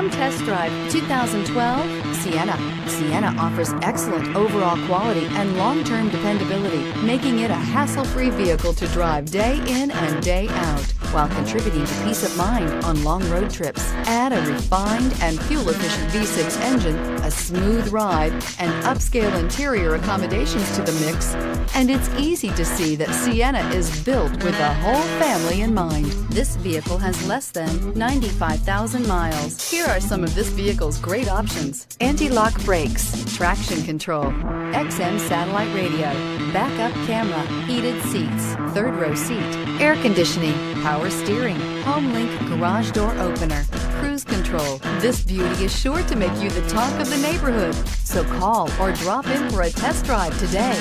Come test drive 2012 Sienna. Sienna offers excellent overall quality and long-term dependability, making it a hassle-free vehicle to drive day in and day out, while contributing to peace of mind on long road trips. Add a refined and fuel-efficient V6 engine, a smooth ride, and upscale interior accommodations to the mix, and it's easy to see that Sienna is built with the whole family in mind. This vehicle has less than 95,000 miles. Here are some of this vehicle's great options: anti-lock brakes, traction control, XM satellite radio, backup camera, heated seats, third row seat, air conditioning, power steering, home link garage door opener, cruise control. This beauty is sure to make you the talk of the neighborhood. So call or drop in for a test drive today.